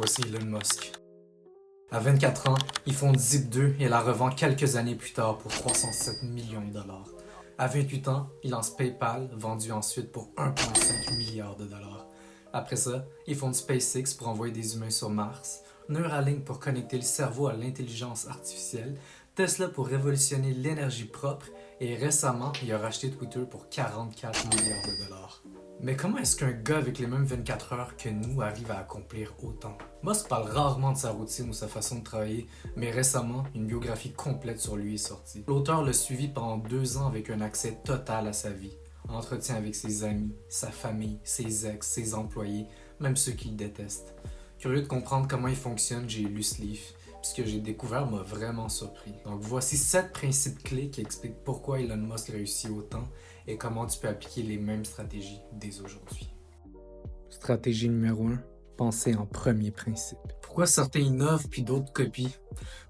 voici Elon Musk. À 24 ans, il fonde Zip2 et la revend quelques années plus tard pour 307 millions de dollars. À 28 ans, il lance PayPal, vendu ensuite pour 1,5 milliard de dollars. Après ça, il fonde SpaceX pour envoyer des humains sur Mars, Neuralink pour connecter le cerveau à l'intelligence artificielle, Tesla pour révolutionner l'énergie propre et récemment, il a racheté Twitter pour 44 milliards de dollars. Mais comment est-ce qu'un gars avec les mêmes 24 heures que nous arrive à accomplir autant? Musk parle rarement de sa routine ou sa façon de travailler, mais récemment, une biographie complète sur lui est sortie. L'auteur l'a suivi pendant 2 ans avec un accès total à sa vie. Entretien avec ses amis, sa famille, ses ex, ses employés, même ceux qu'il déteste. Curieux de comprendre comment il fonctionne, j'ai lu ce livre. Ce que j'ai découvert m'a vraiment surpris. Donc voici 7 principes clés qui expliquent pourquoi Elon Musk réussit autant et comment tu peux appliquer les mêmes stratégies dès aujourd'hui. Stratégie numéro 1, penser en premier principe. Pourquoi certains innovent puis d'autres copient?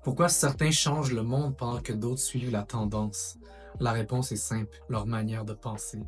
Pourquoi certains changent le monde pendant que d'autres suivent la tendance? La réponse est simple, leur manière de penser.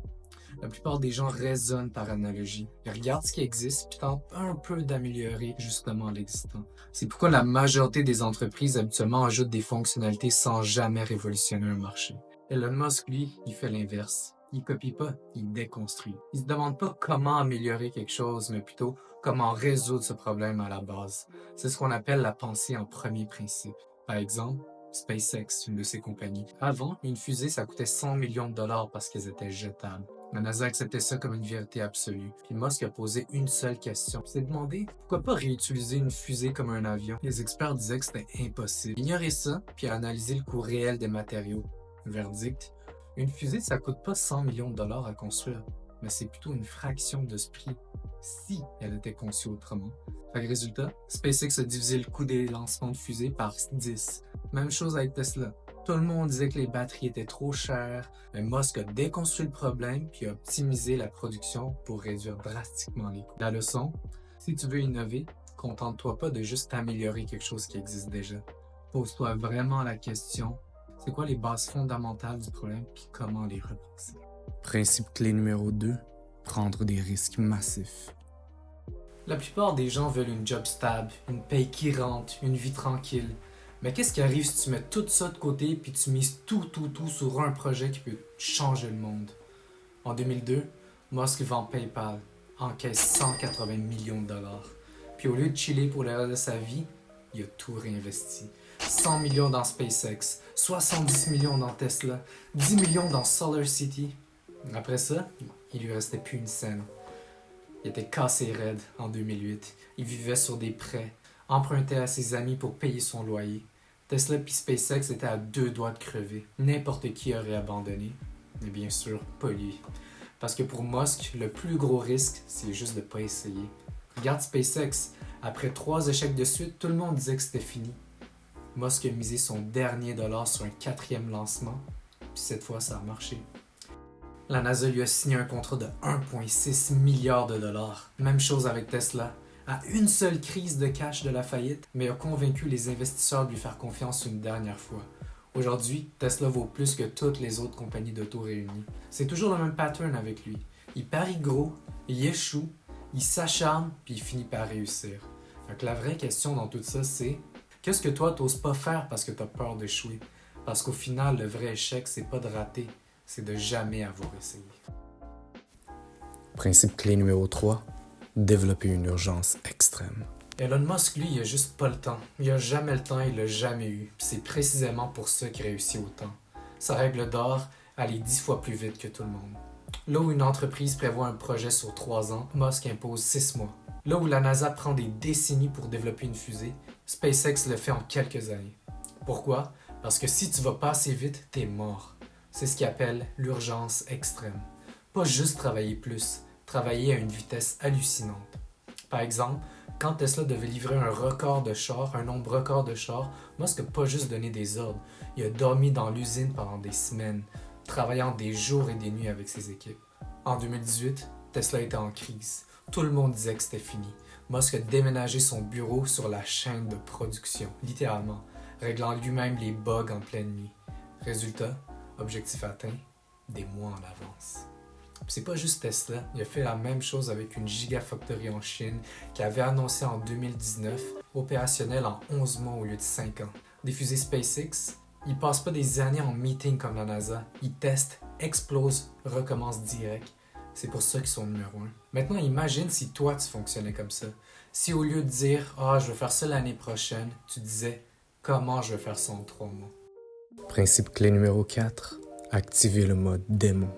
La plupart des gens raisonnent par analogie. Ils regardent ce qui existe puis tentent un peu d'améliorer justement l'existant. C'est pourquoi la majorité des entreprises habituellement ajoutent des fonctionnalités sans jamais révolutionner un marché. Elon Musk, lui, il fait l'inverse. Il copie pas, il déconstruit. Il se demande pas comment améliorer quelque chose, mais plutôt comment résoudre ce problème à la base. C'est ce qu'on appelle la pensée en premier principe. Par exemple, SpaceX, une de ses compagnies. Avant, une fusée, ça coûtait 100 millions de dollars parce qu'elles étaient jetables. La NASA acceptait ça comme une vérité absolue. Puis Musk a posé une seule question. Il s'est demandé pourquoi pas réutiliser une fusée comme un avion. Les experts disaient que c'était impossible. Ignorer ça, puis analyser le coût réel des matériaux. Verdict, une fusée, ça coûte pas 100 millions de dollars à construire, mais c'est plutôt une fraction de ce prix si elle était conçue autrement. Fait que résultat, SpaceX a divisé le coût des lancements de fusées par 10. Même chose avec Tesla. Tout le monde disait que les batteries étaient trop chères, mais Musk a déconstruit le problème puis a optimisé la production pour réduire drastiquement les coûts. La leçon, si tu veux innover, contente-toi pas de juste améliorer quelque chose qui existe déjà. Pose-toi vraiment la question, c'est quoi les bases fondamentales du problème puis comment les repenser. Principe clé numéro 2, prendre des risques massifs. La plupart des gens veulent une job stable, une paye qui rentre, une vie tranquille. Mais qu'est-ce qui arrive si tu mets tout ça de côté puis tu mises tout sur un projet qui peut changer le monde? En 2002, Musk vend PayPal, encaisse 180 millions de dollars. Puis au lieu de chiller pour le reste de sa vie, il a tout réinvesti. 100 millions dans SpaceX, 70 millions dans Tesla, 10 millions dans SolarCity. Après ça, il lui restait plus une scène. Il était cassé raide en 2008. Il vivait sur des prêts, empruntait à ses amis pour payer son loyer. Tesla puis SpaceX étaient à 2 doigts de crever. N'importe qui aurait abandonné, mais bien sûr, pas lui. Parce que pour Musk, le plus gros risque, c'est juste de pas essayer. Regarde SpaceX, après 3 échecs de suite, tout le monde disait que c'était fini. Musk a misé son dernier dollar sur un 4e lancement, puis cette fois ça a marché. La NASA lui a signé un contrat de 1,6 milliard de dollars. Même chose avec Tesla. À une seule crise de cash de la faillite, mais a convaincu les investisseurs de lui faire confiance une dernière fois. Aujourd'hui, Tesla vaut plus que toutes les autres compagnies d'auto réunies. C'est toujours le même pattern avec lui. Il parie gros, il échoue, il s'acharne, puis il finit par réussir. Donc la vraie question dans tout ça, c'est qu'est-ce que toi t'oses pas faire parce que t'as peur d'échouer? Parce qu'au final, le vrai échec, c'est pas de rater, c'est de jamais avoir essayé. Principe clé numéro 3, développer une urgence extrême. Elon Musk, lui, il a juste pas le temps. Il a jamais le temps, il l'a jamais eu. Puis c'est précisément pour ça qu'il réussit autant. Sa règle d'or, aller 10 fois plus vite que tout le monde. Là où une entreprise prévoit un projet sur 3 ans, Musk impose 6 mois. Là où la NASA prend des décennies pour développer une fusée, SpaceX le fait en quelques années. Pourquoi? Parce que si tu vas pas assez vite, t'es mort. C'est ce qu'il appelle l'urgence extrême. Pas juste travailler plus, travailler à une vitesse hallucinante. Par exemple, quand Tesla devait livrer un nombre record de chars, Musk n'a pas juste donné des ordres. Il a dormi dans l'usine pendant des semaines, travaillant des jours et des nuits avec ses équipes. En 2018, Tesla était en crise. Tout le monde disait que c'était fini. Musk a déménagé son bureau sur la chaîne de production, littéralement, réglant lui-même les bugs en pleine nuit. Résultat, objectif atteint, des mois en avance. C'est pas juste Tesla, il a fait la même chose avec une gigafactory en Chine qu'il avait annoncé en 2019, opérationnelle en 11 mois au lieu de 5 ans. Des fusées SpaceX, ils passent pas des années en meeting comme la NASA, ils testent, explosent, recommencent direct. C'est pour ça qu'ils sont numéro 1. Maintenant, imagine si toi tu fonctionnais comme ça. Si au lieu de dire « Ah, je vais faire ça l'année prochaine », tu disais « Comment je vais faire ça en 3 mois ». Principe clé numéro 4, activer le mode démon.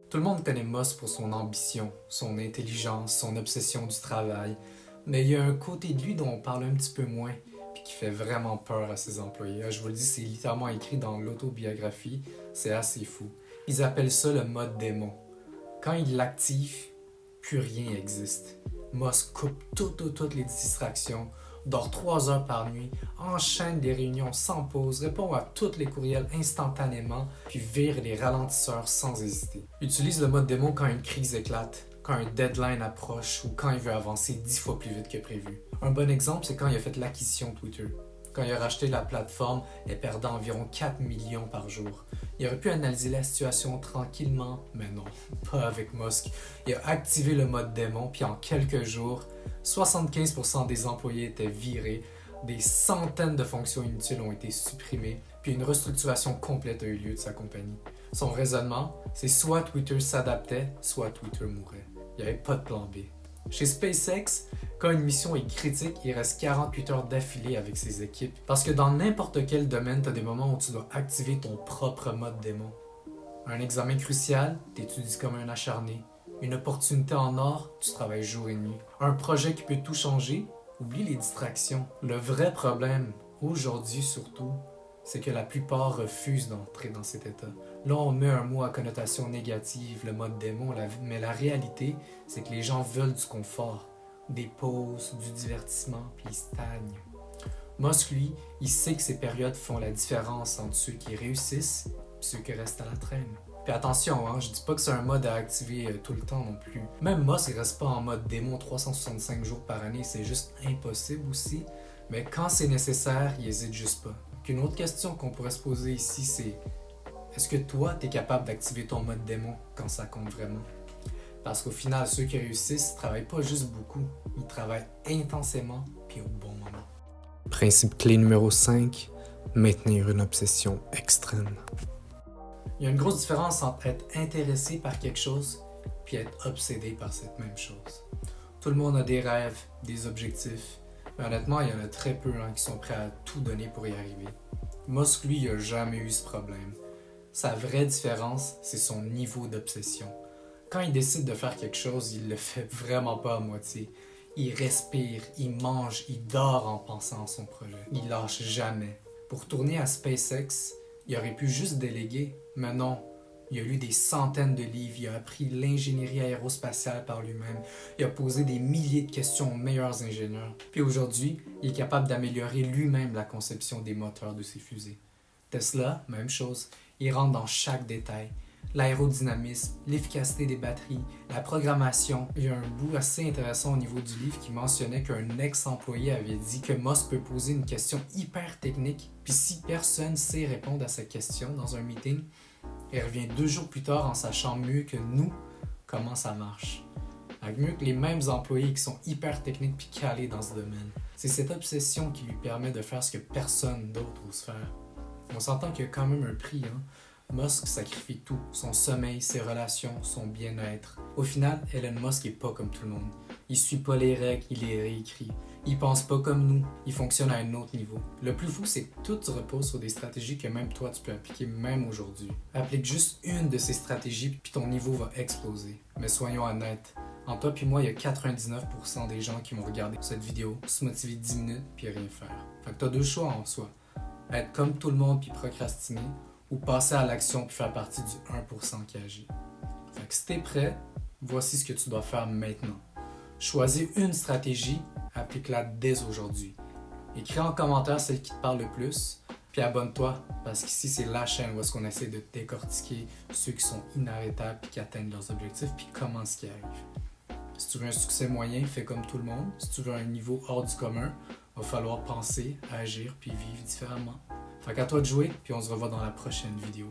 Tout le monde connaît Musk pour son ambition, son intelligence, son obsession du travail, mais il y a un côté de lui dont on parle un petit peu moins, puis qui fait vraiment peur à ses employés. Je vous le dis, c'est littéralement écrit dans l'autobiographie, c'est assez fou. Ils appellent ça le mode démon. Quand il l'active, plus rien n'existe. Musk coupe toutes les distractions, dort 3 heures par nuit, enchaîne des réunions sans pause, répond à tous les courriels instantanément, puis vire les ralentisseurs sans hésiter. Utilise le mode démon quand une crise éclate, quand un deadline approche ou quand il veut avancer 10 fois plus vite que prévu. Un bon exemple, c'est quand il a fait l'acquisition de Twitter. Quand il a racheté la plateforme, elle perdait environ 4 millions par jour. Il aurait pu analyser la situation tranquillement, mais non, pas avec Musk. Il a activé le mode démon, puis en quelques jours, 75% des employés étaient virés, des centaines de fonctions inutiles ont été supprimées, puis une restructuration complète a eu lieu de sa compagnie. Son raisonnement, c'est soit Twitter s'adaptait, soit Twitter mourait. Il n'y avait pas de plan B. Chez SpaceX, quand une mission est critique, il reste 48 heures d'affilée avec ses équipes. Parce que dans n'importe quel domaine, tu as des moments où tu dois activer ton propre mode démon. Un examen crucial, tu étudies comme un acharné. Une opportunité en or, tu travailles jour et nuit. Un projet qui peut tout changer, oublie les distractions. Le vrai problème, aujourd'hui surtout, c'est que la plupart refusent d'entrer dans cet état. Là, on met un mot à connotation négative, le mode démon, mais la réalité, c'est que les gens veulent du confort, des pauses, du divertissement, puis ils stagnent. Musk, lui, il sait que ces périodes font la différence entre ceux qui réussissent et ceux qui restent à la traîne. Puis attention, je dis pas que c'est un mode à activer tout le temps non plus. Même Musk, il reste pas en mode démon 365 jours par année, c'est juste impossible aussi. Mais quand c'est nécessaire, il hésite juste pas. Une autre question qu'on pourrait se poser ici, c'est est-ce que toi, tu es capable d'activer ton mode démon quand ça compte vraiment? Parce qu'au final, ceux qui réussissent ne travaillent pas juste beaucoup, ils travaillent intensément puis au bon moment. Principe clé numéro 5, maintenir une obsession extrême. Il y a une grosse différence entre être intéressé par quelque chose puis être obsédé par cette même chose. Tout le monde a des rêves, des objectifs. Mais honnêtement, il y en a très peu qui sont prêts à tout donner pour y arriver. Musk, lui, il n'a jamais eu ce problème. Sa vraie différence, c'est son niveau d'obsession. Quand il décide de faire quelque chose, il le fait vraiment pas à moitié. Il respire, il mange, il dort en pensant à son projet. Il lâche jamais. Pour tourner à SpaceX, il aurait pu juste déléguer, mais non. Il a lu des centaines de livres, il a appris l'ingénierie aérospatiale par lui-même, il a posé des milliers de questions aux meilleurs ingénieurs. Puis aujourd'hui, il est capable d'améliorer lui-même la conception des moteurs de ses fusées. Tesla, même chose, il rentre dans chaque détail. L'aérodynamisme, l'efficacité des batteries, la programmation. Il y a un bout assez intéressant au niveau du livre qui mentionnait qu'un ex-employé avait dit que Musk peut poser une question hyper technique, puis si personne sait répondre à cette question dans un meeting, il revient 2 jours plus tard en sachant mieux que nous comment ça marche. Avec mieux que les mêmes employés qui sont hyper techniques puis calés dans ce domaine. C'est cette obsession qui lui permet de faire ce que personne d'autre ose faire. On s'entend qu'il y a quand même un prix, Musk sacrifie tout, son sommeil, ses relations, son bien-être. Au final, Elon Musk n'est pas comme tout le monde. Il suit pas les règles, il les réécrit. Il pense pas comme nous, il fonctionne à un autre niveau. Le plus fou, c'est que tout repose sur des stratégies que même toi, tu peux appliquer même aujourd'hui. Applique juste une de ces stratégies, puis ton niveau va exploser. Mais soyons honnêtes, entre toi et moi, il y a 99% des gens qui vont regarder cette vidéo, se motiver 10 minutes, puis rien faire. Fait que t'as 2 choix en soi. Être comme tout le monde, puis procrastiner, ou passer à l'action, puis faire partie du 1% qui agit. Fait que si t'es prêt, voici ce que tu dois faire maintenant. Choisis une stratégie, applique-la dès aujourd'hui. Écris en commentaire celle qui te parle le plus, puis abonne-toi, parce qu'ici c'est la chaîne où est-ce qu'on essaie de décortiquer ceux qui sont inarrêtables puis qui atteignent leurs objectifs, puis comment ce qui arrive. Si tu veux un succès moyen, fais comme tout le monde. Si tu veux un niveau hors du commun, il va falloir penser, agir, puis vivre différemment. Fait qu'à toi de jouer, puis on se revoit dans la prochaine vidéo.